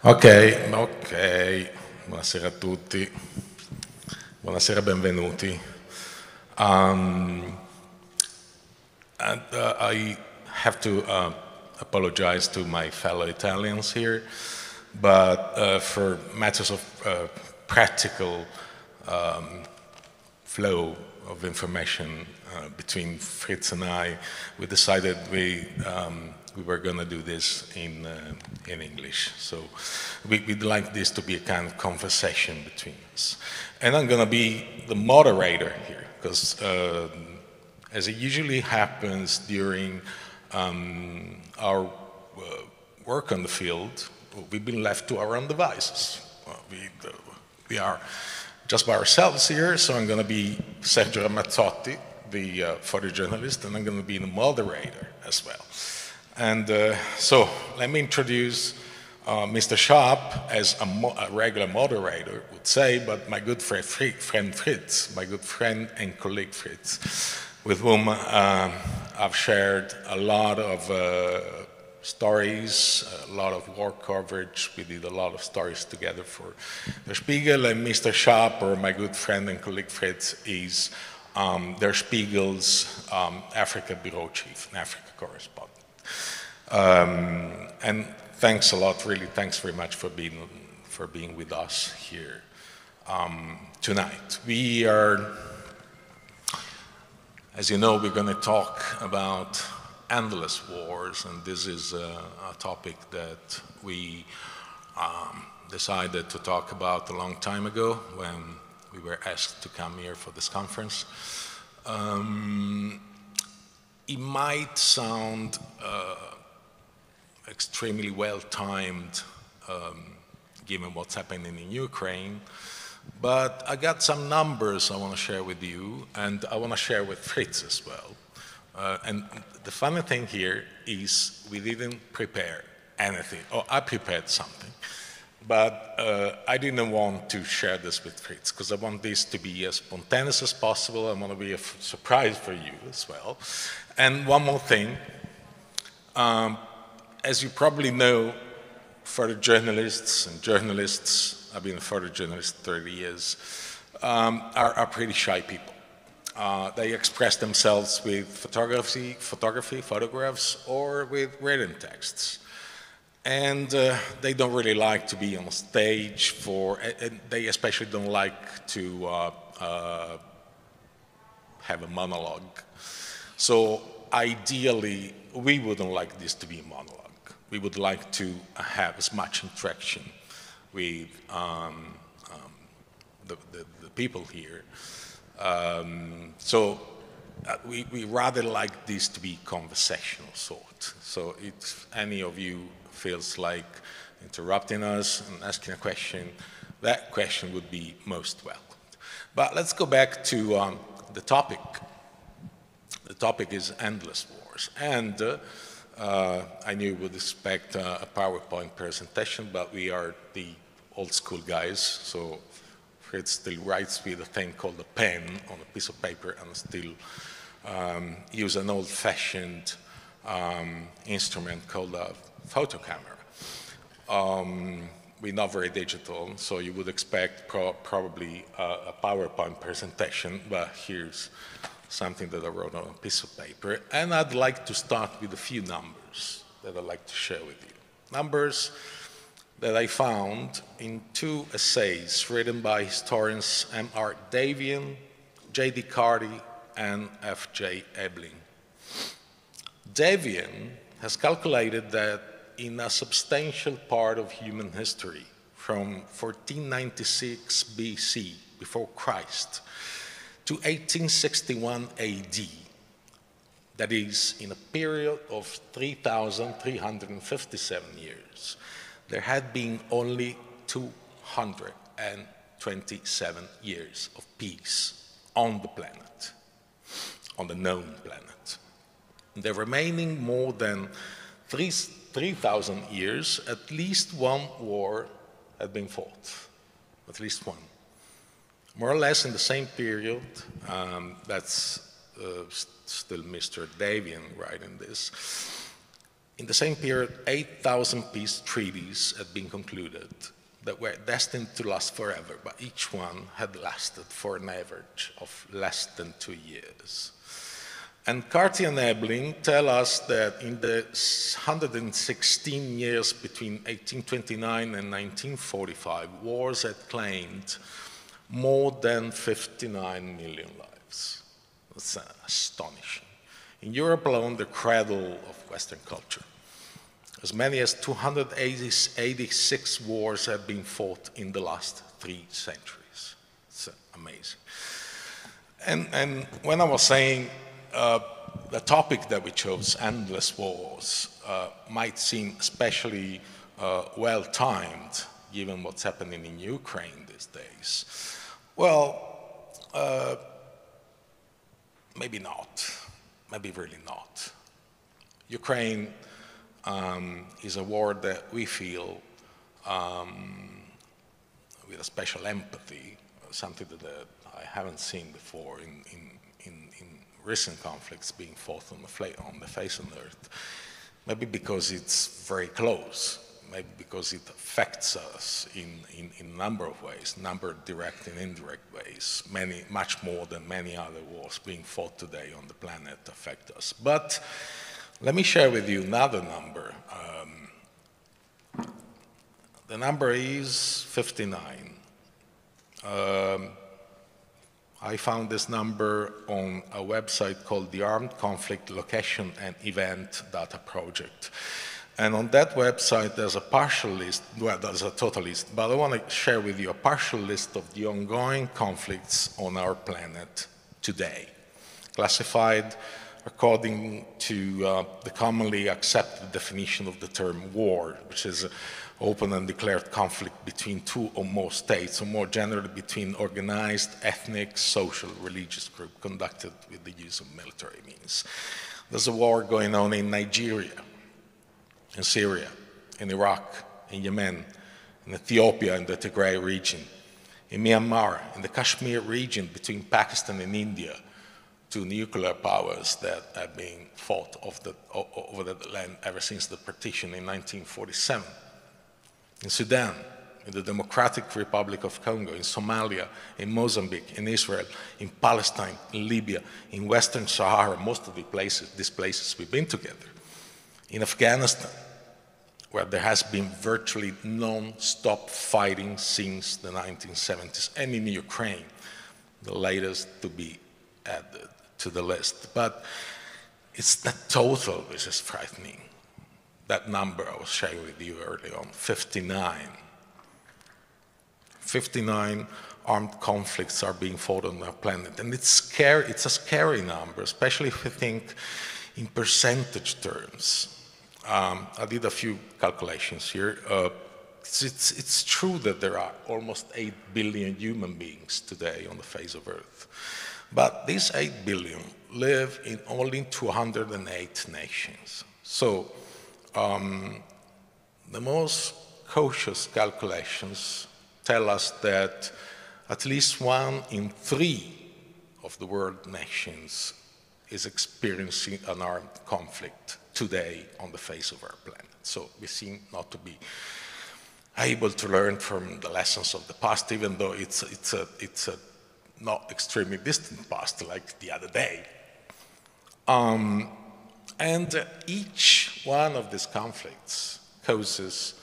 Ok, ok, buonasera a tutti, buonasera, benvenuti. And I have to apologize to my fellow Italians here, but for matters of practical flow of information between Fritz and I, we decided we were going to do this in English. So we'd like this to be a kind of conversation between us. And I'm going to be the moderator here, because as it usually happens during our work on the field, we've been left to our own devices. We are just by ourselves here, so I'm going to be Sergio Ramazzotti, the photojournalist, and I'm going to be the moderator as well. And so let me introduce Mr. Schaap as a regular moderator would say, but my good friend Fritz, my good friend and colleague Fritz, with whom I've shared a lot of stories, a lot of war coverage. We did a lot of stories together for the Spiegel, and Mr. Schaap, or my good friend and colleague Fritz, is Der Spiegel's Africa bureau chief and Africa correspondent. And thanks a lot, really, thanks very much for being with us here tonight. We are, as you know, we're going to talk about endless wars, and this is a topic that we decided to talk about a long time ago when we were asked to come here for this conference. It might sound extremely well-timed given what's happening in Ukraine, but I got some numbers I want to share with you, and I want to share with Fritz as well. And the funny thing here is we didn't prepare anything. Oh, I prepared something, but I didn't want to share this with Fritz because I want this to be as spontaneous as possible. I want to be a surprise for you as well. And one more thing, as you probably know, photojournalists and journalists, I've been a photojournalist 30 years, are pretty shy people. They express themselves with photographs, or with written texts. And they don't really like to be on stage and they especially don't like to have a monologue. So ideally, we wouldn't like this to be a monologue. We would like to have as much interaction with the people here. So we rather like this to be conversational sort. So if any of you feels like interrupting us and asking a question, that question would be most welcomed. But let's go back to the topic. The topic is endless wars. And I knew you would expect a PowerPoint presentation, but we are the old school guys, so Fritz still writes with a thing called a pen on a piece of paper and still use an old-fashioned instrument called a photo camera. We're not very digital, so you would expect probably a PowerPoint presentation, but here's something that I wrote on a piece of paper. And I'd like to start with a few numbers that I'd like to share with you. Numbers that I found in two essays written by historians M.R. Davian, J.D. Carty, and F.J. Ebling. Davian has calculated that in a substantial part of human history, from 1496 BC, before Christ, to 1861 AD, that is, in a period of 3,357 years, there had been only 227 years of peace on the planet, on the known planet. In the remaining more than 3,000 years, at least one war had been fought, at least one. More or less in the same period, that's still Mr. Davian writing this, In the same period, 8,000 peace treaties had been concluded that were destined to last forever, but each one had lasted for an average of less than 2 years. And Carty and Ebling tell us that in the 116 years between 1829 and 1945, wars had claimed more than 59 million lives. That's astonishing. In Europe alone, the cradle of Western culture, as many as 286 wars have been fought in the last 3 centuries. It's amazing. And when I was saying the topic that we chose, endless wars, might seem especially well-timed, given what's happening in Ukraine these days. Well, maybe not. Maybe really not. Ukraine is a war that we feel with a special empathy, something that I haven't seen before in recent conflicts being fought on the face of the earth. Maybe because it's very close, maybe because it affects us in a number of ways, number of direct and indirect ways, much more than many other wars being fought today on the planet affect us. But let me share with you another number. The number is 59. I found this number on a website called the Armed Conflict Location and Event Data Project. And on that website, there's a partial list, well, there's a total list, but I want to share with you a partial list of the ongoing conflicts on our planet today, classified according to the commonly accepted definition of the term war, which is open and declared conflict between 2 or more states, or more generally between organized ethnic, social, religious group conducted with the use of military means. There's a war going on in Nigeria, in Syria, in Iraq, in Yemen, in Ethiopia, in the Tigray region, in Myanmar, in the Kashmir region between Pakistan and India, 2 nuclear powers that have been fought over the land ever since the partition in 1947. In Sudan, in the Democratic Republic of Congo, in Somalia, in Mozambique, in Israel, in Palestine, in Libya, in Western Sahara, most of these places we've been together. In Afghanistan, where there has been virtually non-stop fighting since the 1970s, and in Ukraine, the latest to be added to the list. But it's the total which is frightening. That number I was sharing with you earlier on, 59. 59 armed conflicts are being fought on our planet. And it's scary, it's a scary number, especially if we think in percentage terms. I did a few calculations here. It's true that there are almost 8 billion human beings today on the face of Earth. But these 8 billion live in only 208 nations. So the most cautious calculations tell us that at least 1 in 3 of the world nations is experiencing an armed conflict today on the face of our planet. So we seem not to be able to learn from the lessons of the past, even though it's a not extremely distant past, like the other day. And each one of these conflicts causes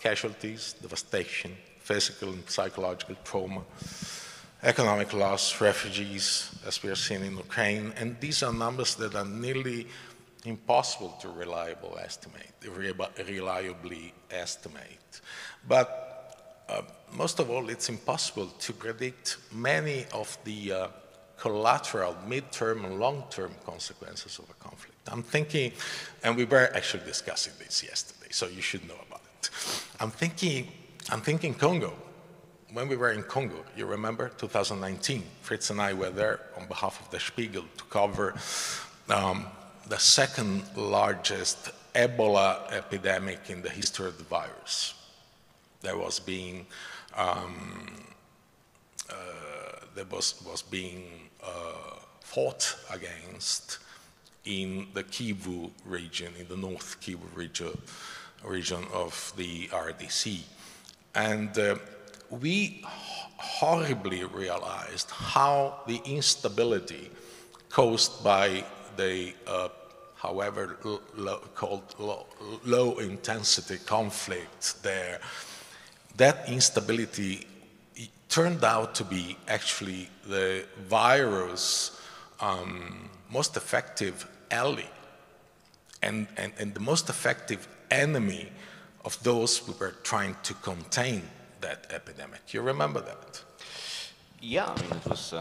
casualties, devastation, physical and psychological trauma, economic loss, refugees, as we are seeing in Ukraine, and these are numbers that are nearly impossible to reliably estimate. But most of all, it's impossible to predict many of the collateral, mid-term and long-term consequences of a conflict. I'm thinking, and we were actually discussing this yesterday, so you should know about it. I'm thinking Congo. When we were in Congo, you remember, 2019, Fritz and I were there on behalf of the Spiegel to cover the second largest Ebola epidemic in the history of the virus. That was being fought against in the Kivu region, in the North Kivu region of the RDC. And we horribly realized how the instability caused by the however low intensity conflict there, that instability turned out to be actually the virus' most effective ally and the most effective enemy of those who were trying to contain that epidemic. You remember that? Yeah, I mean, it was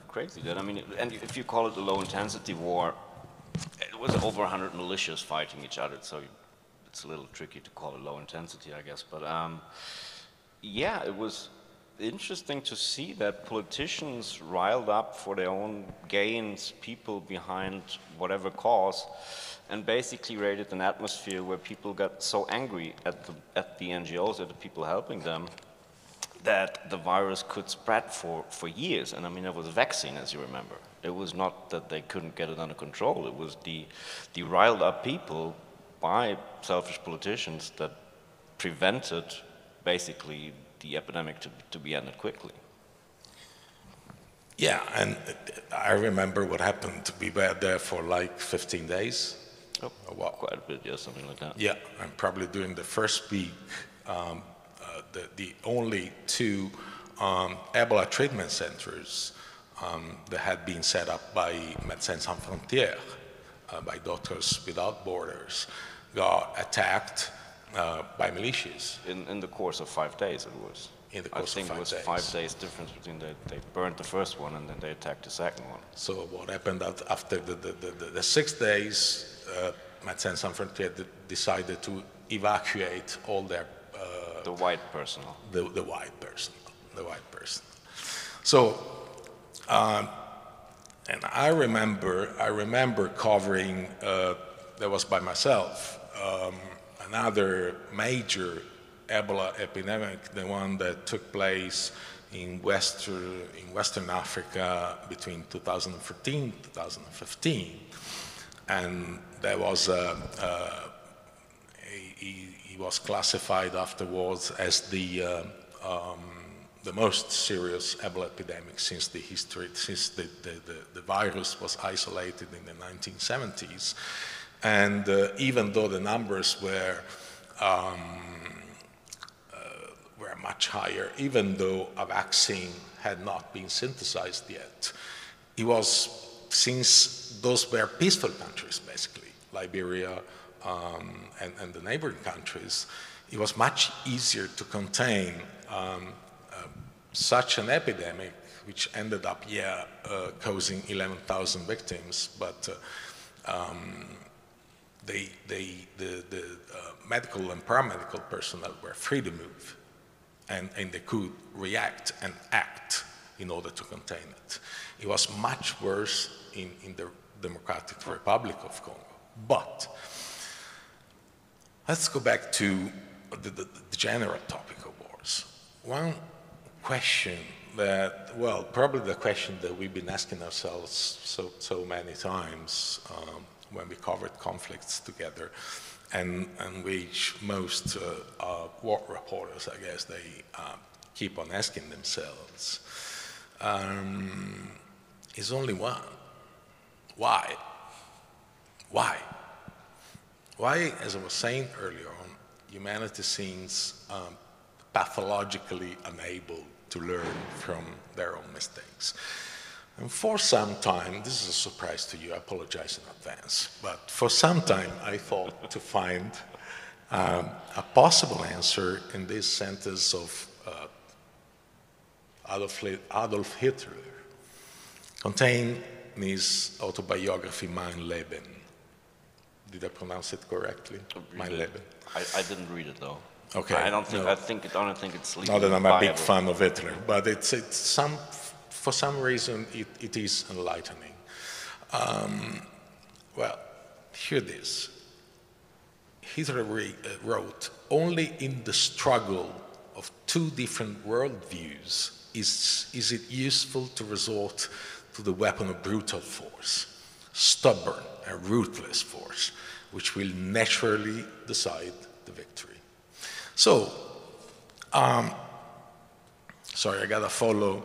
crazy. That, I mean, and if you call it a low-intensity war, it was over 100 militias fighting each other, so it's a little tricky to call it low-intensity, I guess. But yeah, it was interesting to see that politicians riled up for their own gains, people behind whatever cause, and basically created an atmosphere where people got so angry at the NGOs, at the people helping them, that the virus could spread for years. And I mean, there was a vaccine, as you remember. It was not that they couldn't get it under control. It was the riled up people by selfish politicians that prevented basically the epidemic to be ended quickly. Yeah, and I remember what happened. We were there for like 15 days. Oh, wow. Quite a bit, yeah, something like that. Yeah, and probably during the first week, the only two Ebola treatment centers that had been set up by Médecins Sans Frontières, by Doctors Without Borders, got attacked by militias. In the course of 5 days it was. In the course of 5 days. I think it was 5 days difference between they burned the first one and then they attacked the second one. So what happened after the 6 days, Médecins Sans Frontières decided to evacuate all their the white personnel. The white personnel. So, and I remember covering, that was by myself, another major Ebola epidemic, the one that took place in Western Africa between 2014 and 2015. And there was he was classified afterwards as the most serious Ebola epidemic since the virus was isolated in the 1970s. And even though the numbers were much higher, even though a vaccine had not been synthesized yet, it was, since those were peaceful countries, basically, Liberia and the neighboring countries, it was much easier to contain such an epidemic, which ended up, causing 11,000 victims, but the medical and paramedical personnel were free to move, and they could react and act in order to contain it. It was much worse in the Democratic Republic of Congo. But let's go back to the general topic of wars. One question that, well, probably the question that we've been asking ourselves so many times when we covered conflicts together, and which most war reporters, I guess, they keep on asking themselves, is only one. Why? Why? Why, as I was saying earlier on, humanity seems pathologically unable to learn from their own mistakes. And for some time, this is a surprise to you, I apologize in advance, but for some time I thought to find a possible answer in this sentence of Adolf Hitler, contained in his autobiography, Mein Leben. Did I pronounce it correctly? Mein Leben. I didn't read it though. Okay. I don't think it's legally not that I'm a big viable. fan of Hitler, but for some reason it is enlightening. Well, hear this. Hitler wrote, only in the struggle of two different worldviews is it useful to resort to the weapon of brutal force. stubborn and ruthless force, which will naturally decide the victory. So, sorry, I gotta follow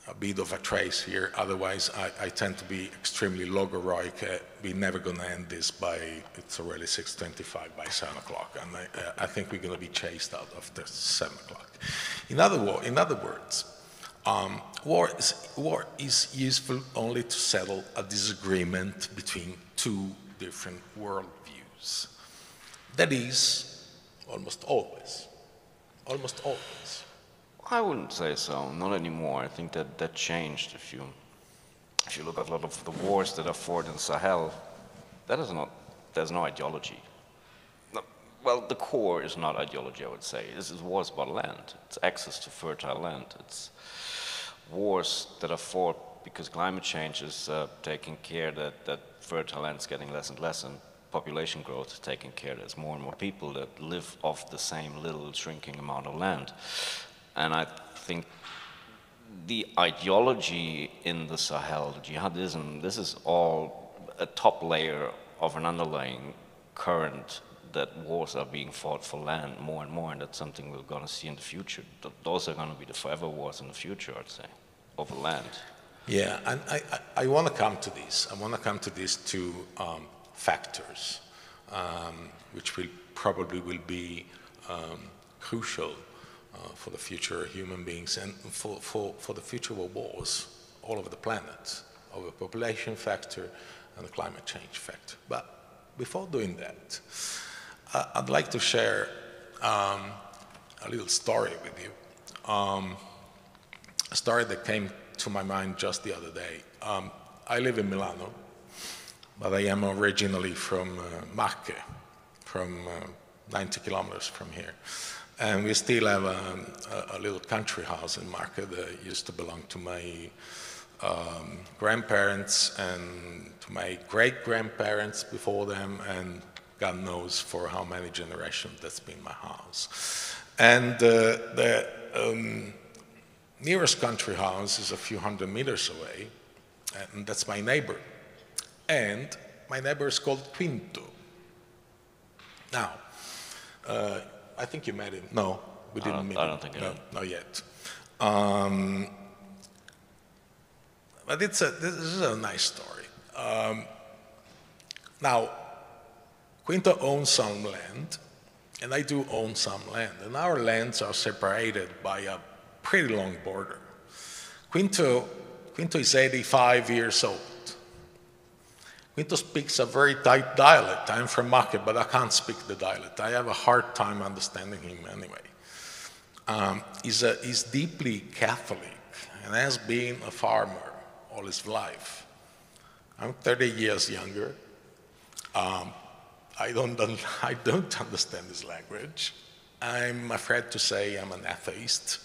a bit of a trace here, otherwise I tend to be extremely logoroic. We're never gonna end this by, it's already 6:25, by 7 o'clock, and I think we're gonna be chased out of the 7 o'clock. In other words, war is useful only to settle a disagreement between two different worldviews. That is, almost always. Almost always. I wouldn't say so, not anymore. I think that changed. If you look at a lot of the wars that are fought in Sahel, there's no ideology. Well, the core is not ideology, I would say. This is wars about land. It's access to fertile land. It's wars that are fought because climate change is taking care that fertile land is getting less and less, and population growth is taking care that there's more and more people that live off the same little shrinking amount of land. And I think the ideology in the Sahel, the jihadism, this is all a top layer of an underlying current that wars are being fought for land more and more, and that's something we're going to see in the future. Those are going to be the forever wars in the future, I'd say, over land. Yeah, and I want to come to this. I want to come to these two factors, which probably will be crucial for the future of human beings and for the future of wars all over the planet, of the population factor and the climate change factor. But before doing that, I'd like to share a little story with you, a story that came to my mind just the other day. I live in Milano, but I am originally from Marche, from 90 kilometers from here. And we still have a little country house in Marche that used to belong to my grandparents and to my great-grandparents before them, and God knows for how many generations that's been my house. And the nearest country house is a few hundred meters away, and that's my neighbor. And my neighbor is called Quinto. Now, I think you met him. No, we didn't meet him. I don't think I did. Not yet. But this is a nice story. Now, Quinto owns some land, and I do own some land, and our lands are separated by a pretty long border. Quinto is 85 years old. Quinto speaks a very tight dialect. I'm from Marche, but I can't speak the dialect. I have a hard time understanding him anyway. He's deeply Catholic and has been a farmer all his life. I'm 30 years younger. I don't understand his language. I'm afraid to say I'm an atheist.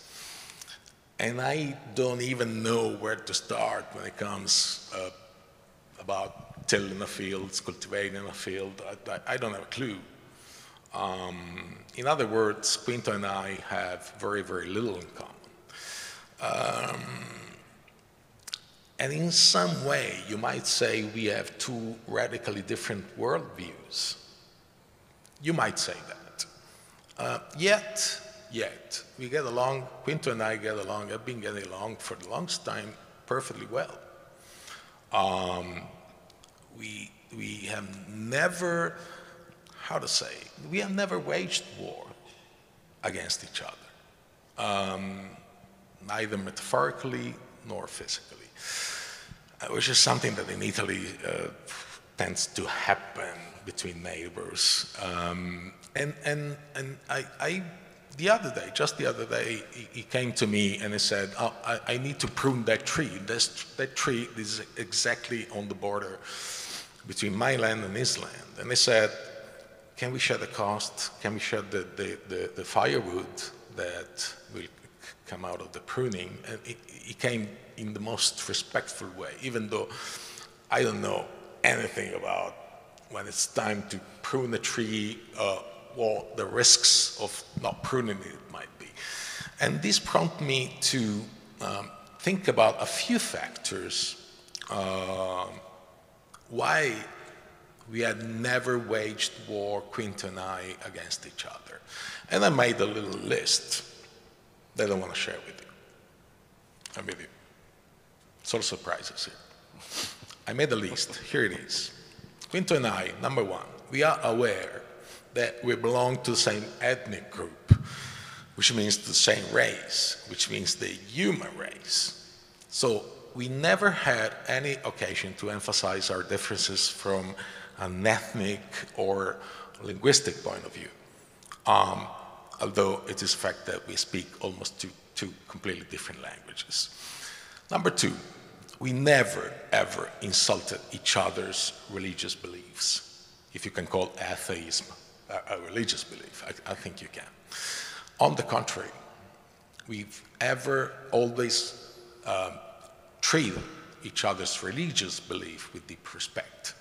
And I don't even know where to start when it comes about tilling a field, cultivating a field. I don't have a clue. In other words, Quinto and I have very, very little in common. And in some way, you might say we have two radically different worldviews. You might say that. Yet, we get along, Quinto and I get along, have been getting along for the longest time perfectly well. We have never, we have never waged war against each other, neither metaphorically nor physically, which is something that in Italy tends to happen between neighbors. Just the other day, he came to me and he said, oh, I need to prune that tree. That tree is exactly on the border between my land and his land. And he said, can we share the cost? Can we share the firewood that will come out of the pruning? And he came in the most respectful way, even though I don't know anything about when it's time to prune a tree, what the risks of not pruning it might be. And this prompted me to think about a few factors why we had never waged war, Quinto and I, against each other. And I made a little list that I want to share with you. I'm with you. It's all surprises here. I made a list. Here it is. Quinto and I, number one, we are aware that we belong to the same ethnic group, which means the same race, which means the human race. So we never had any occasion to emphasize our differences from an ethnic or linguistic point of view, although it is a fact that we speak almost two completely different languages. Number two, we never, ever insulted each other's religious beliefs. If you can call atheism a religious belief, I think you can. On the contrary, we've always treated each other's religious belief with deep respect,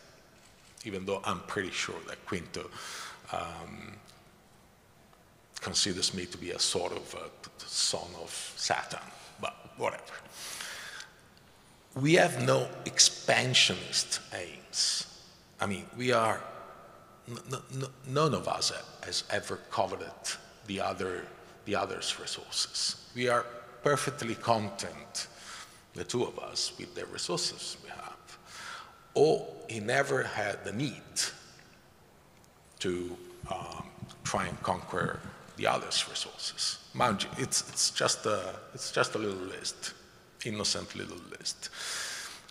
even though I'm pretty sure that Quinto considers me to be a sort of a son of Satan, but whatever. We have no expansionist aims. I mean, we are, none of us has ever coveted the other's resources. We are perfectly content, the two of us, with the resources we have. Or he never had the need to try and conquer the other's resources. Mind you, it's just a little list, innocent little list.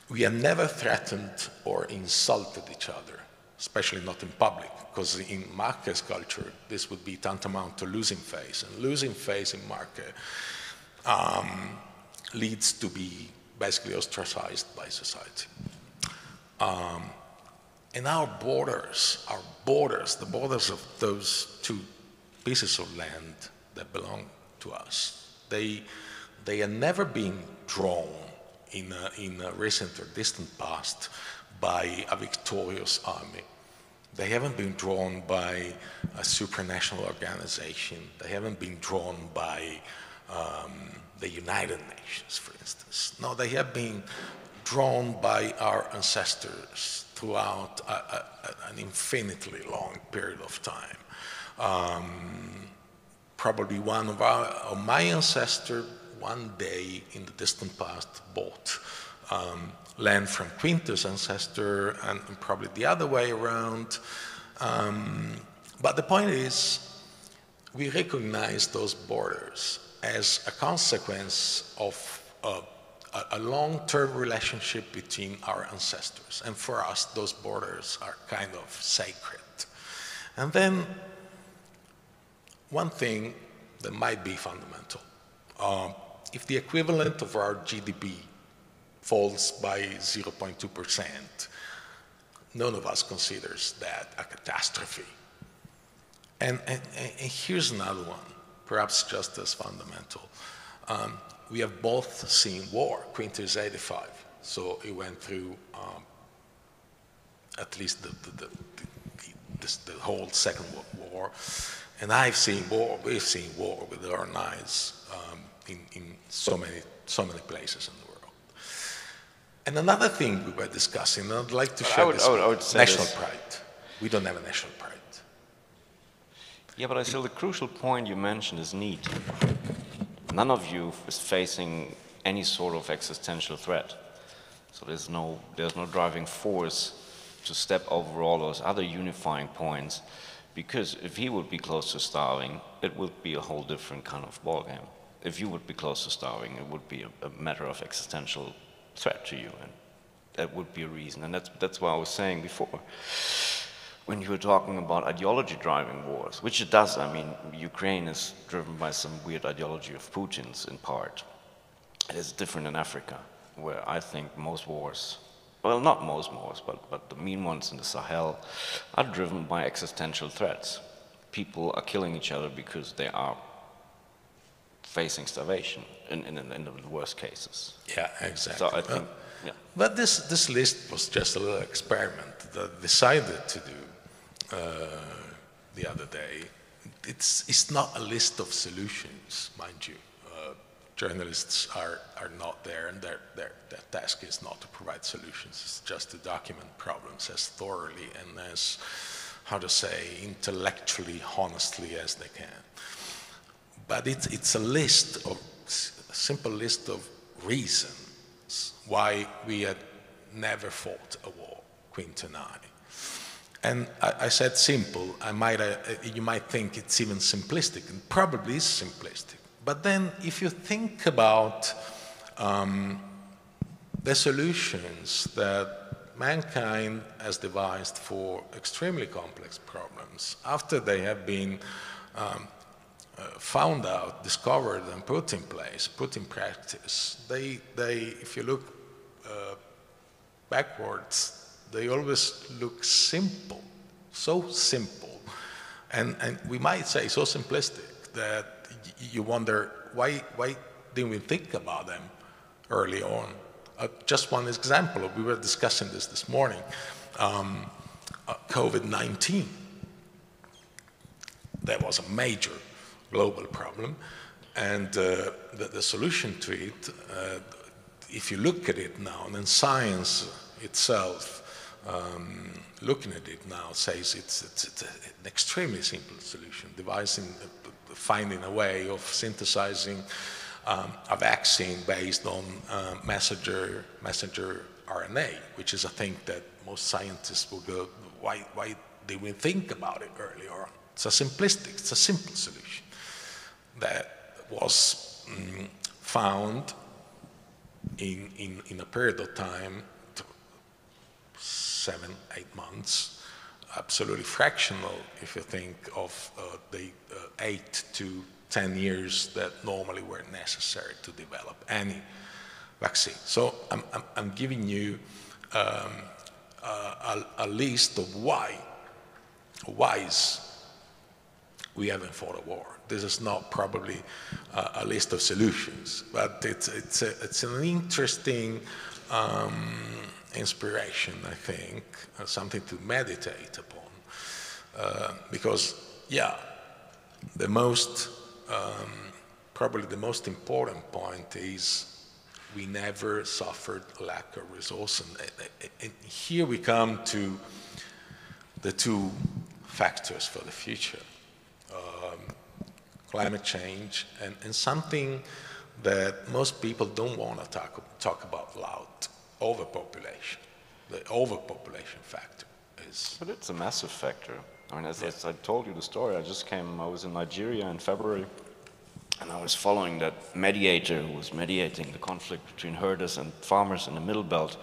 We have never threatened or insulted each other, especially not in public, because in Marque's culture, this would be tantamount to losing face, and losing face in Marque leads to be basically ostracized by society. And our borders, the borders of those two pieces of land that belong to us, they have never been drawn in a recent or distant past by a victorious army. They haven't been drawn by a supranational organization. They haven't been drawn by the United Nations, for instance. No, they have been drawn by our ancestors throughout an infinitely long period of time. Probably one of my ancestors one day in the distant past bought land from Quinto's ancestor, and probably the other way around. But the point is, we recognize those borders as a consequence of a long-term relationship between our ancestors. And for us, those borders are kind of sacred. And then, one thing that might be fundamental. If the equivalent of our GDP falls by 0.2%, none of us considers that a catastrophe. And here's another one, perhaps just as fundamental. We have both seen war. Quinto is 85, so he went through at least the whole Second World War. And I've seen war, we've seen war with our eyes in so many places in the world. And another thing we were discussing, and I'd like to share this, I would say national pride. We don't have a national pride. Yeah, but I still, the crucial point you mentioned is need. None of you is facing any sort of existential threat. So there's no driving force to step over all those other unifying points, because if he would be close to starving, it would be a whole different kind of ballgame. If you would be close to starving, it would be a matter of existential threat to you, and that would be a reason. And that's what I was saying before, when you were talking about ideology driving wars, which it does. I mean, Ukraine is driven by some weird ideology of Putin's in part. It is different in Africa, where I think most wars, well, not most wars, but the mean ones in the Sahel are driven by existential threats. People are killing each other because they are facing starvation in the worst cases. Yeah, exactly. So I think, yeah. But this list was just a little experiment that I decided to do the other day. It's not a list of solutions, mind you, journalists are not there, and their task is not to provide solutions, it's just to document problems as thoroughly and as, how to say, intellectually honestly as they can. But it's a simple list of reasons why we had never fought a war, Quint and I. And I said simple. You might think it's even simplistic, and probably is simplistic. But then if you think about the solutions that mankind has devised for extremely complex problems, after they have been found out, discovered, and put in place, put in practice, if you look backwards, they always look simple, so simple. And we might say so simplistic that you wonder, why didn't we think about them early on? Just one example, we were discussing this morning, COVID-19. That was a major global problem, and the solution to it, if you look at it now, and then science itself, looking at it now, says it's an extremely simple solution, finding a way of synthesizing a vaccine based on messenger RNA, which is a thing that most scientists will go, why did we think about it earlier on? It's a simple solution that was found in a period of time, 7-8 months, absolutely fractional if you think of the 8 to 10 years that normally were necessary to develop any vaccine. So I'm giving you a list of whys we haven't fought a war. This is not probably a list of solutions, but it's an interesting inspiration, I think, something to meditate upon, because probably the most important point is we never suffered lack of resources. And here we come to the two factors for the future. Climate change and something that most people don't want to talk about loud, overpopulation. The overpopulation factor is... But it's a massive factor. I mean, as I told you the story, I was in Nigeria in February, and I was following that mediator who was mediating the conflict between herders and farmers in the Middle Belt.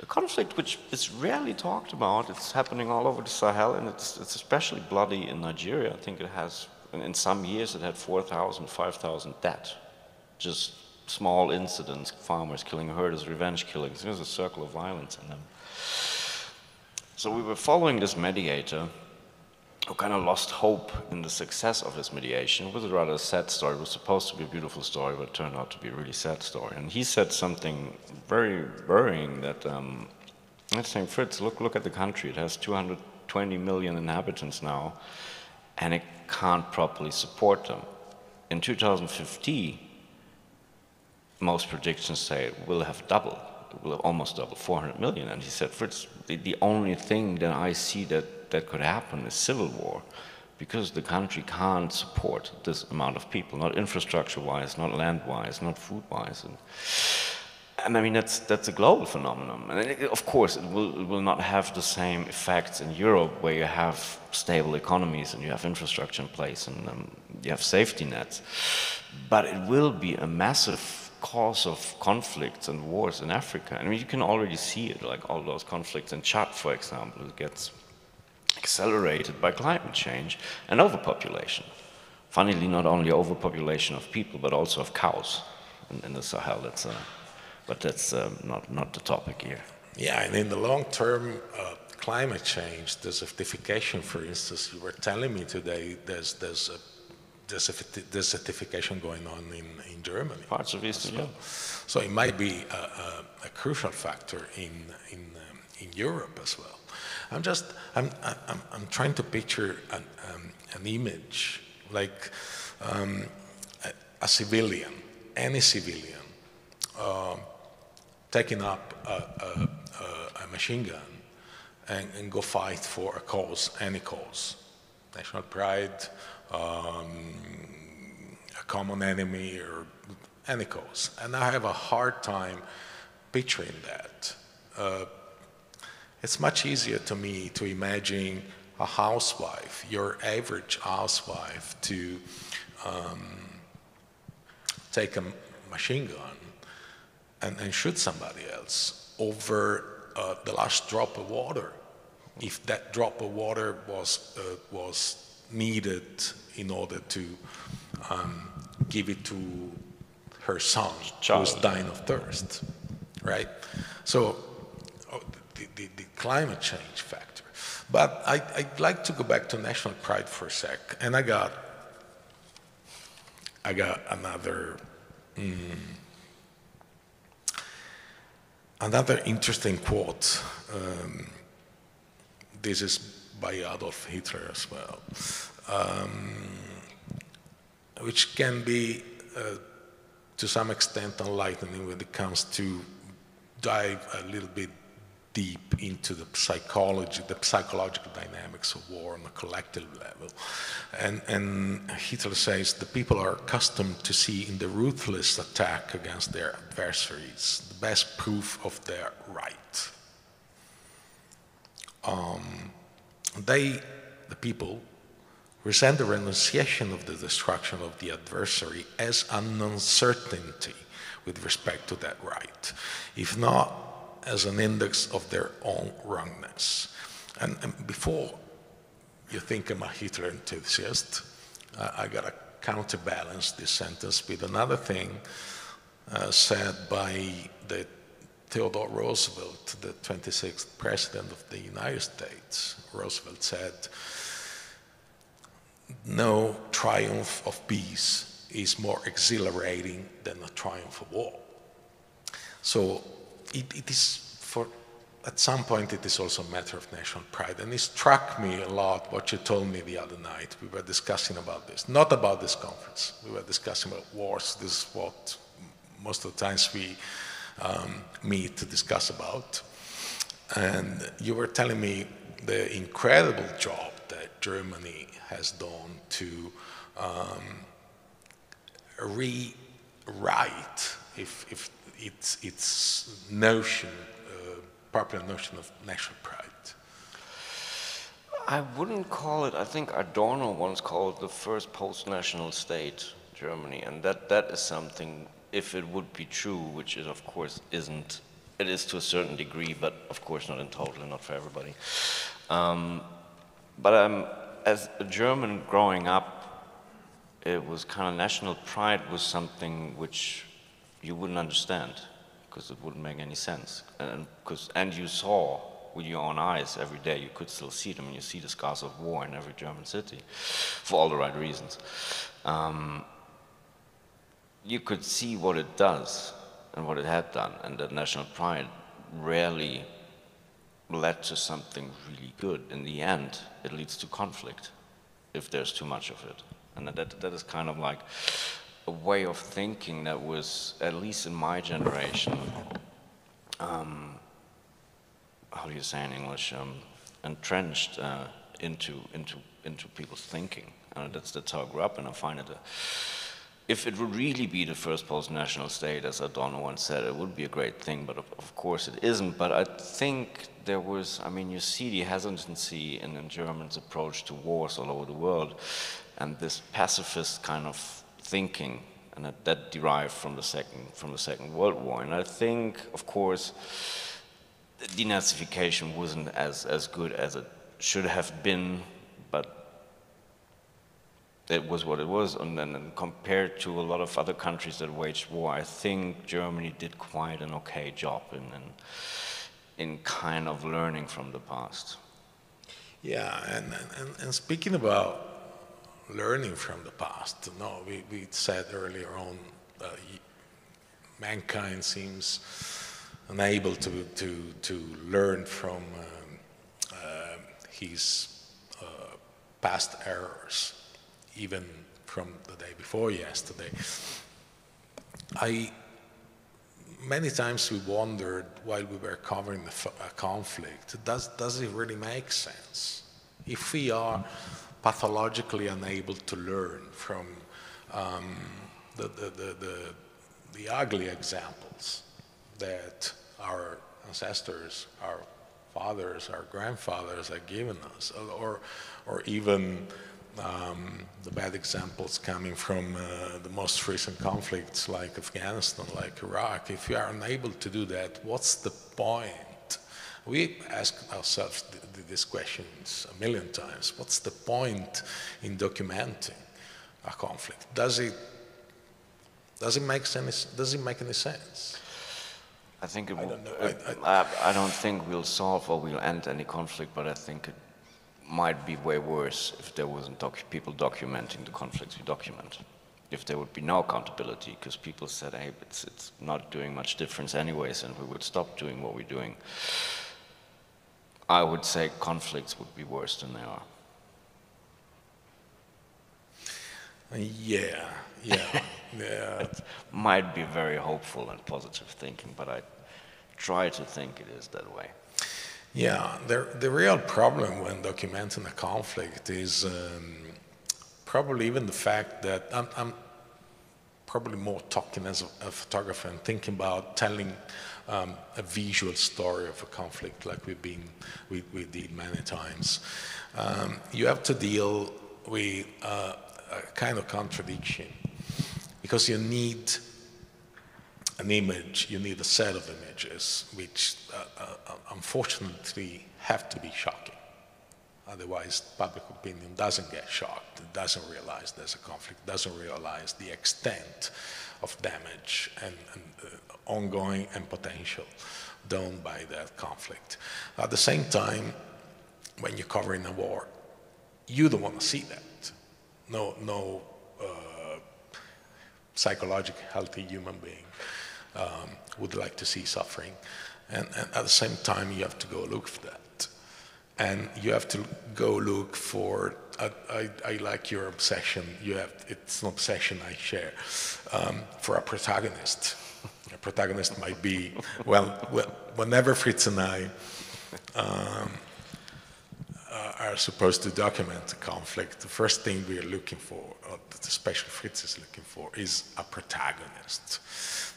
A conflict which is rarely talked about. It's happening all over the Sahel, and it's especially bloody in Nigeria. I think it has, in some years, it had 4,000, 5,000 dead. Just small incidents, farmers killing herders, revenge killings. There's a circle of violence in them. So we were following this mediator who kind of lost hope in the success of his mediation. It was a rather sad story. It was supposed to be a beautiful story, but it turned out to be a really sad story. And he said something very worrying that, let's say, Fritz, look at the country. It has 220 million inhabitants now, and it can't properly support them. In 2050, most predictions say it will have doubled. It will have almost double, 400 million. And he said, Fritz, the only thing that I see that could happen is civil war, because the country can't support this amount of people, not infrastructure-wise, not land-wise, not food-wise. And I mean, that's a global phenomenon. And of course, it will not have the same effects in Europe, where you have stable economies and you have infrastructure in place and you have safety nets. But it will be a massive cause of conflicts and wars in Africa. I mean, you can already see it, like all those conflicts in Chad, for example, it gets accelerated by climate change and overpopulation. Funnily, not only overpopulation of people, but also of cows in the Sahel. But that's not the topic here. Yeah, and in the long term, climate change, desertification, for instance, you were telling me today, there's a desertification going on in Germany. Parts of Eastern Europe. So it might be a crucial factor in Europe as well. I'm trying to picture an image like a civilian any civilian taking up a machine gun and go fight for a cause, any cause, national pride, a common enemy, or any cause. And I have a hard time picturing that. It's much easier to me to imagine a housewife, your average housewife, to take a machine gun and shoot somebody else over the last drop of water, if that drop of water was needed in order to give it to her son who was dying of thirst, right? So the climate change factor. But I'd like to go back to national pride for a sec, and I got another another interesting quote. This is by Adolf Hitler as well, which can be to some extent enlightening when it comes to dive a little bit deep into the psychology, the psychological dynamics of war on a collective level. And Hitler says, the people are accustomed to see in the ruthless attack against their adversaries the best proof of their right. The people, resent the renunciation of the destruction of the adversary as an uncertainty with respect to that right, if not as an index of their own wrongness. And before you think I'm a Hitler enthusiast, I got to counterbalance this sentence with another thing said by the Theodore Roosevelt, the 26th President of the United States. Roosevelt said, "No triumph of peace is more exhilarating than a triumph of war." So it is, at some point, it is also a matter of national pride. And it struck me a lot what you told me the other night. We were discussing about this, not about this conference. We were discussing about wars. This is what most of the times we meet to discuss about. And you were telling me the incredible job that Germany has done to rewrite if its notion, popular notion of national pride. I wouldn't call it, I think Adorno once called it the first post-national state, Germany, and that is something, if it would be true, which it of course isn't, it is to a certain degree, but of course not in total and not for everybody. But as a German growing up, it was kind of national pride was something which you wouldn't understand, because it wouldn't make any sense. And you saw with your own eyes every day, you could still see them, you see the scars of war in every German city, for all the right reasons. You could see what it does and what it had done, and that national pride rarely led to something really good. In the end, it leads to conflict if there's too much of it. And that is kind of like a way of thinking that was, at least in my generation, how do you say in English, entrenched into people's thinking. That's how I grew up, and I find it if it would really be the first post-national state, as Adorno once said, it would be a great thing, but of course it isn't. But I think there was, I mean, you see the hesitancy in the Germans' approach to wars all over the world, and this pacifist kind of thinking, and that derived from the Second World War. And I think, of course, the denazification wasn't as good as it should have been, but it was what it was. And then compared to a lot of other countries that waged war, I think Germany did quite an okay job in kind of learning from the past. Yeah, and speaking about learning from the past, no, we said earlier on, mankind seems unable to learn from his past errors, even from the day before yesterday. Many times we wondered while we were covering a conflict, does it really make sense? If we are pathologically unable to learn from the ugly examples that our ancestors, our fathers, our grandfathers have given us, or even the bad examples coming from the most recent conflicts like Afghanistan, like Iraq, if we are unable to do that, what's the point? We ask ourselves these questions a million times. What's the point in documenting a conflict? Does it make any sense? I think it I will, don't know. I don't think we'll solve or we'll end any conflict, but I think it might be way worse if there wasn't people documenting the conflicts we document. If there would be no accountability, because people said, hey, it's not doing much difference anyways, and we would stop doing what we're doing. I would say conflicts would be worse than they are. Yeah. It might be very hopeful and positive thinking, but I try to think it is that way. Yeah, the real problem when documenting a conflict is probably even the fact that I'm probably more talking as a photographer and thinking about telling a visual story of a conflict like we did many times. You have to deal with a kind of contradiction because you need an image, you need a set of images which unfortunately have to be shocking. Otherwise, public opinion doesn't get shocked, it doesn't realize there's a conflict, doesn't realize the extent of damage and ongoing and potential done by that conflict. At the same time, when you're covering a war, you don't want to see that. No psychologically healthy human being would like to see suffering. And at the same time, you have to go look for that. And you have to go look for, I like your obsession, it's an obsession I share, for a protagonist. A protagonist might be, well whenever Fritz and I are supposed to document a conflict, the first thing we are looking for, or especially Fritz is looking for, is a protagonist.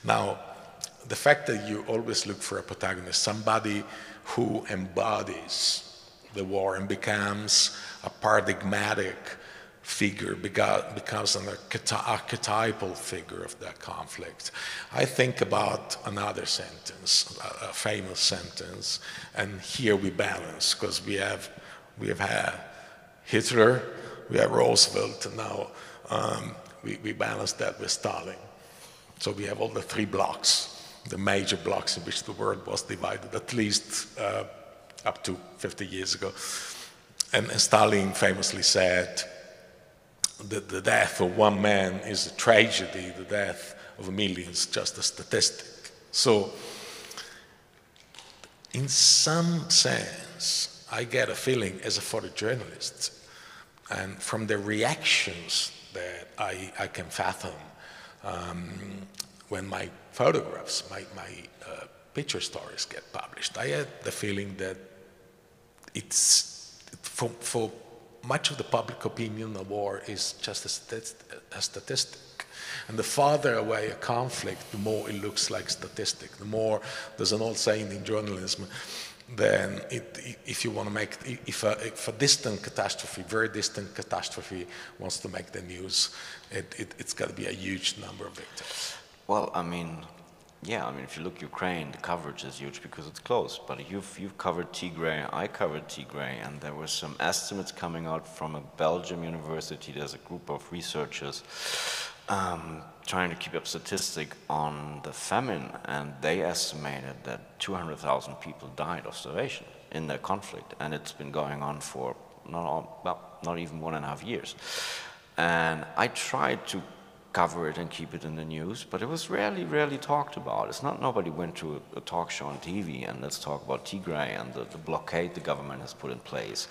Now, the fact that you always look for a protagonist, somebody who embodies the war and becomes a paradigmatic figure, becomes an archetypal figure of that conflict. I think about another sentence, a famous sentence, and here we balance, because we have had Hitler, we have Roosevelt, and now we balance that with Stalin. So we have all the three blocks, the major blocks in which the world was divided, at least up to 50 years ago. And Stalin famously said that the death of one man is a tragedy, the death of a million is just a statistic. So, in some sense, I get a feeling as a photojournalist, and from the reactions that I can fathom when my photographs, my picture stories get published, I had the feeling that it's, for much of the public opinion, a war is just a statistic. And the farther away a conflict, the more it looks like statistic. The more, there's an old saying in journalism, then if you want to make, if a distant catastrophe, very distant catastrophe wants to make the news, it's got to be a huge number of victims. Well, I mean, yeah, I mean, if you look Ukraine, the coverage is huge because it's close. But you've covered Tigray, I covered Tigray, and there were some estimates coming out from a Belgium university. There's a group of researchers trying to keep up statistic on the famine, and they estimated that 200,000 people died of starvation in the conflict, and it's been going on for not even 1.5 years. And I tried to cover it and keep it in the news, but it was rarely talked about. It's not, nobody went to a talk show on TV and let's talk about Tigray and the blockade the government has put in place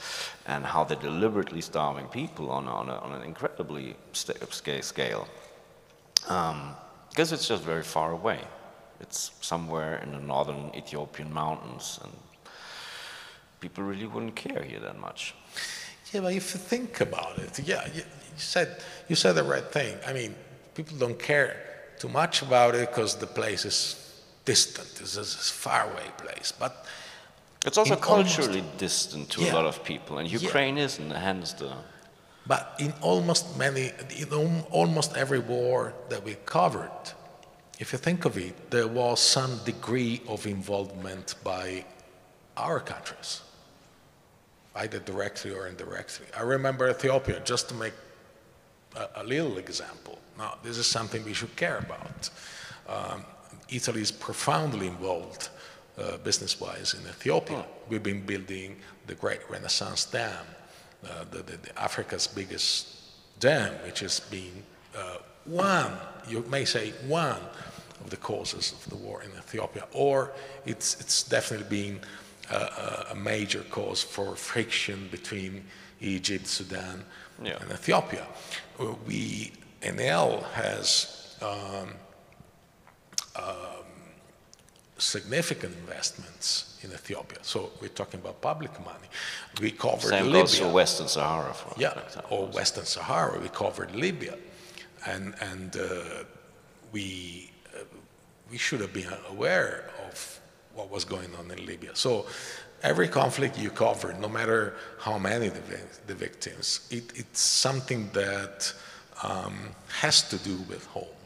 and how they're deliberately starving people on an incredibly scale. Because it's just very far away. It's somewhere in the northern Ethiopian mountains, and people really wouldn't care here that much. Yeah, but if you think about it, yeah, you said the right thing. I mean, people don't care too much about it because the place is distant. It's a faraway place, but it's also culturally distant to a lot of people, and Ukraine isn't. Hence the. But in almost every war that we covered, if you think of it, there was some degree of involvement by our countries, either directly or indirectly. I remember Ethiopia, just to make a little example. Now, this is something we should care about. Italy is profoundly involved business-wise in Ethiopia. We've been building the Great Renaissance Dam, the Africa's biggest dam, which has been one, you may say one, of the causes of the war in Ethiopia, or it's definitely been a major cause for friction between Egypt, Sudan, and Ethiopia. Enel has significant investments in Ethiopia. So we're talking about public money. We covered Libya. Same goes for Western Sahara. Or Western Sahara. We covered Libya, and we should have been aware of what was going on in Libya. So every conflict you cover, no matter how many the victims, it's something that has to do with home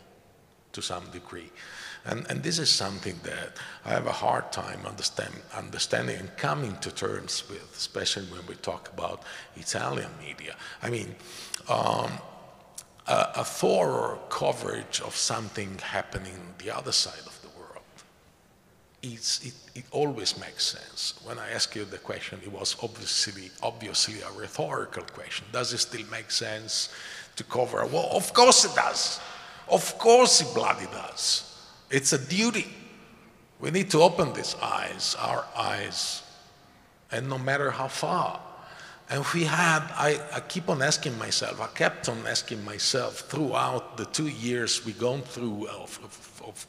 to some degree. And this is something that I have a hard time understanding and coming to terms with, especially when we talk about Italian media. I mean, a thorough coverage of something happening on the other side of the world, it always makes sense. When I ask you the question, it was obviously a rhetorical question. Does it still make sense to cover a war? Of course it does. Of course it bloody does. It's a duty. We need to open our eyes, and no matter how far. And I kept on asking myself throughout the 2 years we've gone through of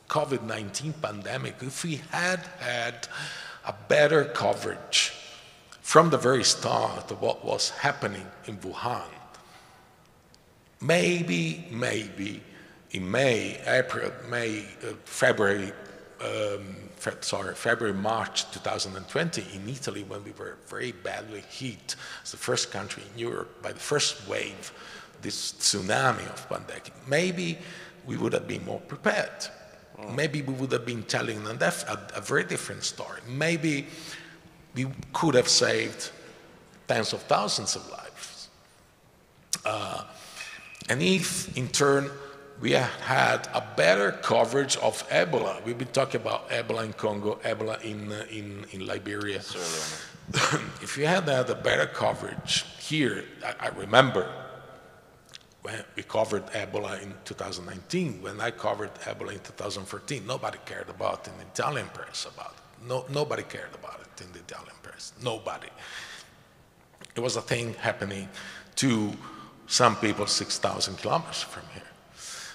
COVID-19 pandemic, if we had a better coverage from the very start of what was happening in Wuhan, maybe in February, March 2020 in Italy, when we were very badly hit as the first country in Europe by the first wave, this tsunami of pandemic, maybe we would have been more prepared. Maybe we would have been telling a very different story. Maybe we could have saved tens of thousands of lives. And if, in turn, we had a better coverage of Ebola. We've been talking about Ebola in Congo, Ebola in Liberia. If we had a better coverage here, I remember when we covered Ebola in 2019, when I covered Ebola in 2014, nobody cared about it in the Italian press about it. Nobody cared about it in the Italian press. Nobody. It was a thing happening to some people 6,000 kilometers from here.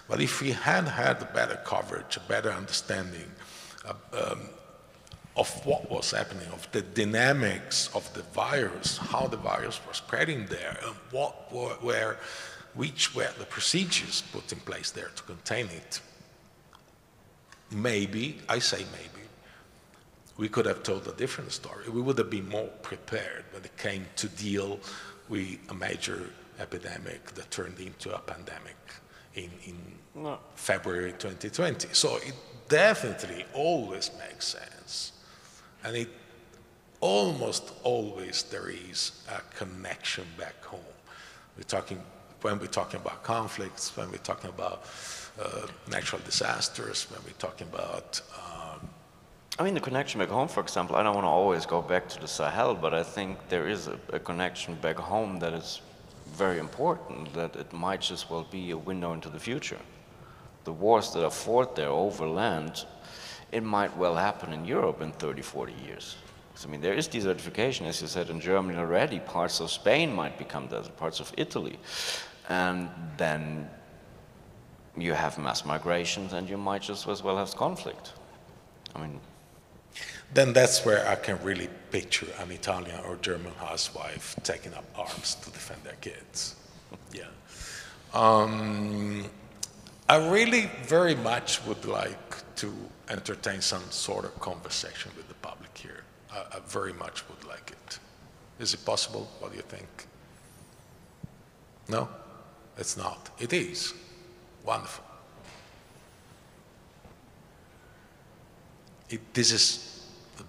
But if we had a better coverage, a better understanding of what was happening, of the dynamics of the virus, how the virus was spreading there, and which were the procedures put in place there to contain it, maybe, I say maybe, we could have told a different story. We would have been more prepared when it came to deal with a major epidemic that turned into a pandemic in February 2020. So it definitely always makes sense. And it almost always there is a connection back home. When we're talking about conflicts, when we're talking about natural disasters, when we're talking about I mean, the connection back home, for example, I don't want to always go back to the Sahel, but I think there is a connection back home that is very important, that it might just well be a window into the future. The wars that are fought there over land, it might well happen in Europe in 30, 40 years. So, I mean, there is desertification, as you said, in Germany already. Parts of Spain might become desert, parts of Italy. And then you have mass migrations, and you might just as well have conflict. I mean, then that's where I can really picture an Italian or German housewife taking up arms to defend their kids. Yeah. I really very much would like to entertain some sort of conversation with the public here. I very much would like it. Is it possible? What do you think? No? It's not. It is. Wonderful. This is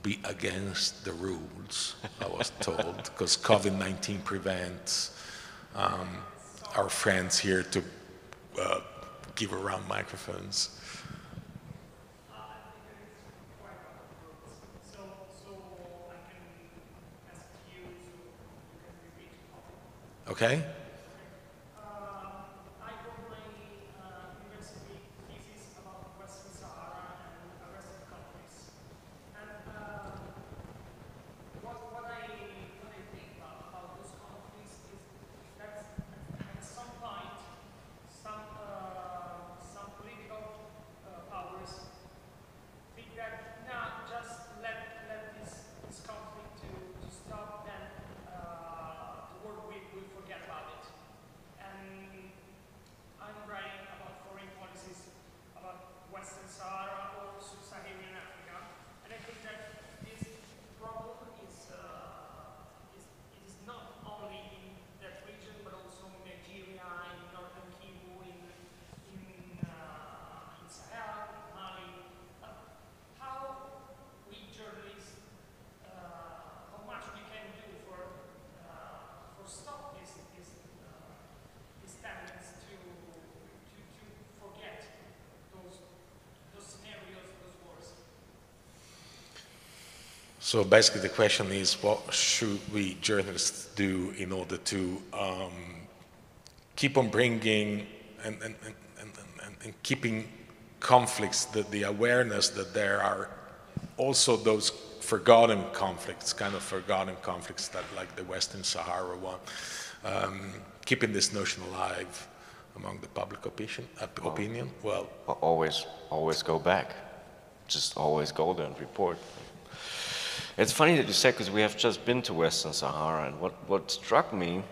be against the rules, I was told, because COVID-19 prevents our friends here to give around microphones. Okay? I wrote my university thesis about Western Sahara and arrested countries. And what I think about those countries is that at some point, some political powers think that now just let this conflict to stop, then the world will forget about it. And I'm writing about foreign policies about Western Sahara or Sub-Saharan Africa, and I think that this problem is not only in that region, but also in Nigeria, in northern Kivu, in Sahel, in Mali. How we journalists, how much we can do for stop this tendency to forget those scenarios, those wars. So basically the question is, what should we journalists do in order to keep on bringing and keeping conflicts, the awareness that there are also those forgotten conflicts, kind of forgotten conflicts that like the Western Sahara one, keeping this notion alive among the public opinion? Well, always go back. Just always go there and report. It's funny that you said, because we have just been to Western Sahara, and what struck me,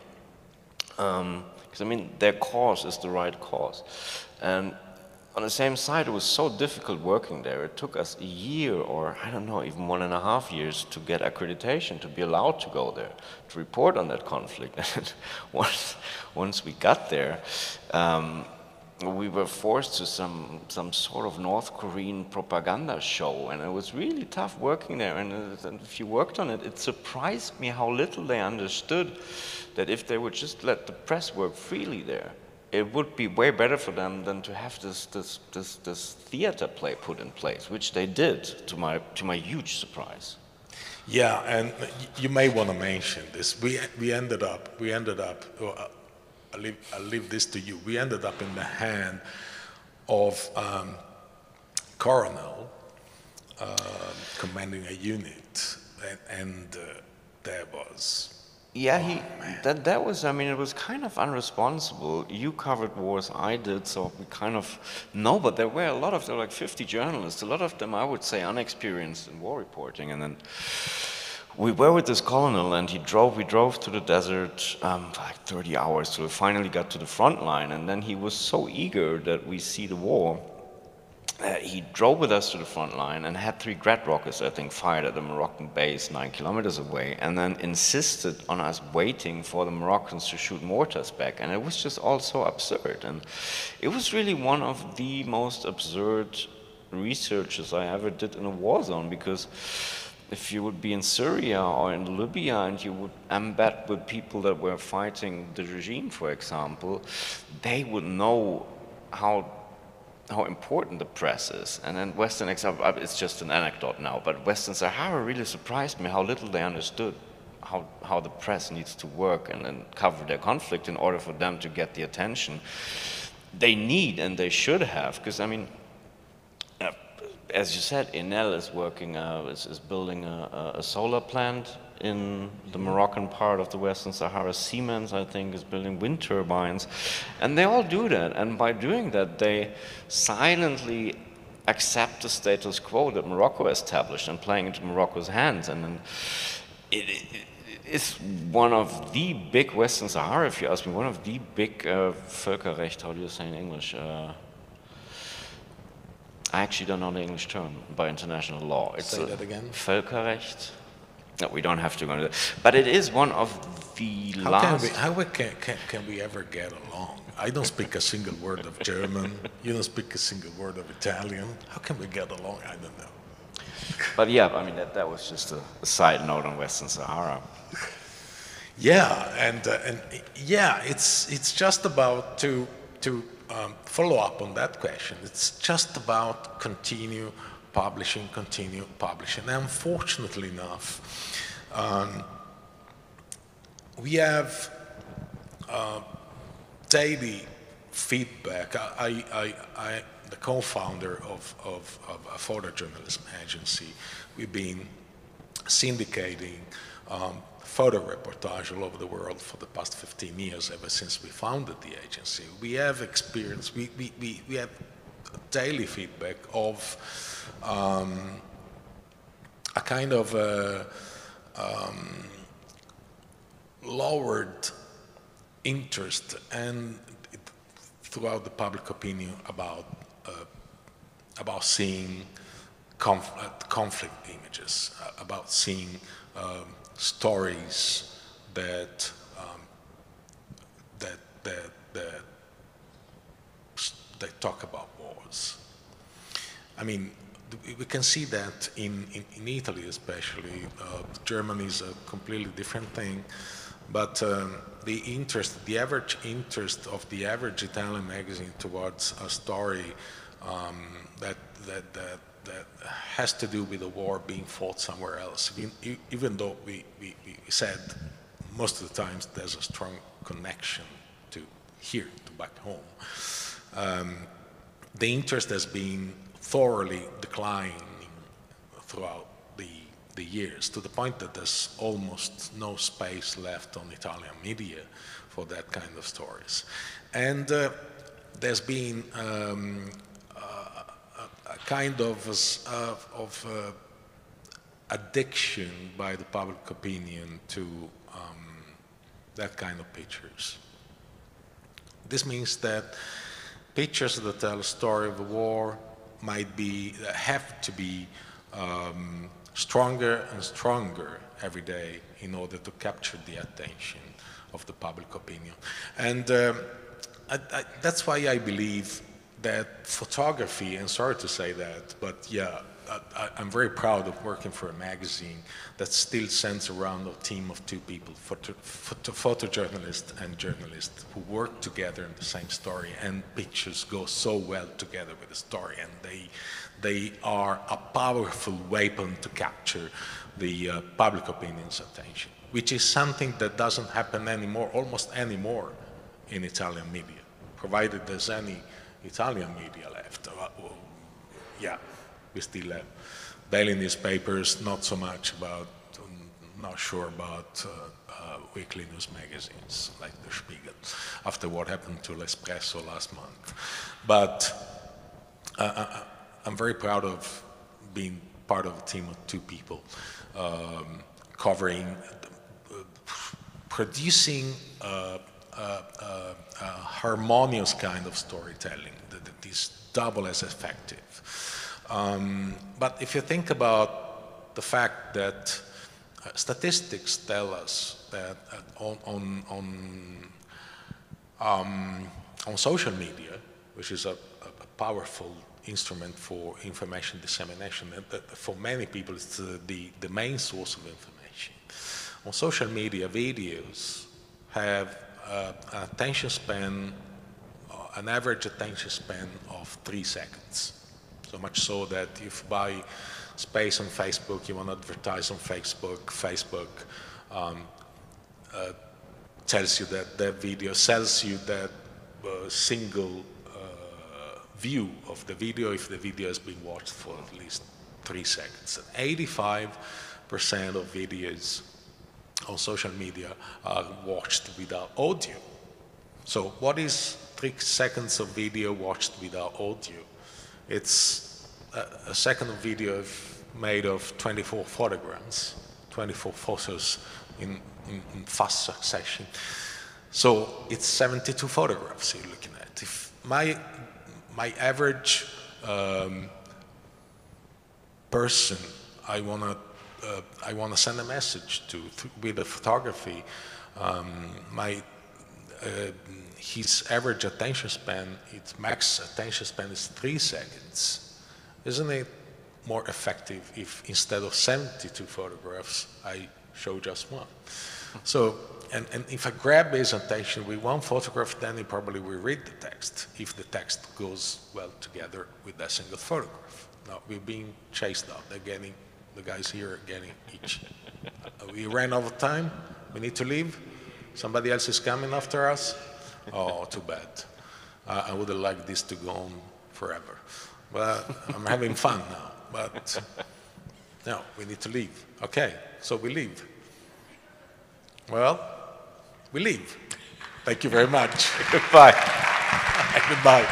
because I mean, their cause is the right cause. And on the same side, it was so difficult working there. It took us a year, or I don't know, even 1.5 years to get accreditation, to be allowed to go there, to report on that conflict. And once we got there, we were forced to some sort of North Korean propaganda show, and it was really tough working there. And if you worked on it, it surprised me how little they understood that if they would just let the press work freely there, it would be way better for them than to have this theater play put in place, which they did, to my huge surprise. yeah, and you may want to mention this. We ended up. I'll leave this to you. We ended up in the hand of Coronel commanding a unit, and there was. Yeah, that was, I mean, it was kind of unresponsible. You covered wars, I did, so we kind of know, but there were like 50 journalists, a lot of them, I would say, unexperienced in war reporting. And then we were with this colonel, and we drove to the desert like 30 hours till we finally got to the front line. And then he was so eager that we see the war. He drove with us to the front line and had 3 Grad rockets, I think, fired at the Moroccan base 9 kilometers away, and then insisted on us waiting for the Moroccans to shoot mortars back. And it was just all so absurd. And it was really one of the most absurd researches I ever did in a war zone, because if you would be in Syria or in Libya and you would embed with people that were fighting the regime, for example, they would know how important the press is. And then Western, it's just an anecdote now, but Western Sahara really surprised me how little they understood how the press needs to work and cover their conflict in order for them to get the attention they need and they should have. Because I mean, as you said, Enel is working, is building a solar plant in the Moroccan part of the Western Sahara. Siemens, I think, is building wind turbines. And they all do that. And by doing that, they silently accept the status quo that Morocco established and playing into Morocco's hands. And then it's one of the big Western Sahara, if you ask me, one of the big Völkerrecht, how do you say in English? I actually don't know the English term by international law. It's Say that again. Völkerrecht. No, we don't have to go into that. But it is one of the last... How can we ever get along? I don't speak a single word of German. You don't speak a single word of Italian. How can we get along? I don't know. But yeah, I mean, that was just a side note on Western Sahara. Yeah, and yeah, it's just about to follow up on that question. It's just about continue publishing. And unfortunately enough, we have daily feedback. I the co-founder of a photojournalism agency. We've been syndicating photo reportage all over the world for the past 15 years, ever since we founded the agency. We have experience, we have daily feedback of a kind of lowered interest and throughout the public opinion about seeing conflict images, about seeing stories that talk about wars. I mean, we can see that in Italy especially. Germany is a completely different thing, but the average interest of the average Italian magazine towards a story that has to do with the war being fought somewhere else, even though we said most of the times there's a strong connection to here, to back home. The interest has been thoroughly declining throughout the years, to the point that there's almost no space left on Italian media for that kind of stories. And there's been a kind of addiction by the public opinion to that kind of pictures. This means that pictures that tell a story of a war have to be stronger and stronger every day in order to capture the attention of the public opinion. And that's why I believe that photography, and sorry to say that, but yeah, I'm very proud of working for a magazine that still sends around a team of two people, photojournalists and journalists, who work together in the same story, and pictures go so well together with the story, and they are a powerful weapon to capture the public opinion's attention, which is something that doesn't happen anymore, almost anymore, in Italian media, provided there's any Italian media left. Yeah, we still have daily newspapers, not so much about, not sure about weekly news magazines like the Spiegel, after what happened to L'Espresso last month. But I'm very proud of being part of a team of two people, covering, producing harmonious kind of storytelling that is double as effective. But if you think about the fact that statistics tell us that on social media, which is a powerful instrument for information dissemination, that for many people it's the main source of information. On social media, videos have an attention span, an average attention span of 3 seconds. So much so that if you buy space on Facebook, you want to advertise on Facebook, Facebook tells you that that video sells you that single view of the video if the video has been watched for at least 3 seconds. And 85% of videos on social media are watched without audio. So what is 3 seconds of video watched without audio? It's a second of video made of 24 photograms, 24 photos in fast succession. So it's 72 photographs you're looking at. If my average person I wanna send a message to with a photography, his average attention span, its max attention span is 3 seconds. Isn't it more effective if instead of 72 photographs, I show just one? So, and if I grab his attention with one photograph, then he probably will read the text, if the text goes well together with that single photograph. Now, we're being chased out. They're getting, the guys here are getting each. We ran out of time. We need to leave. Somebody else is coming after us. Oh, too bad. I would have liked this to go on forever. But I'm having fun now. But no, we need to leave. Okay, so we leave. Well, we leave. Thank you very much. Goodbye. Goodbye.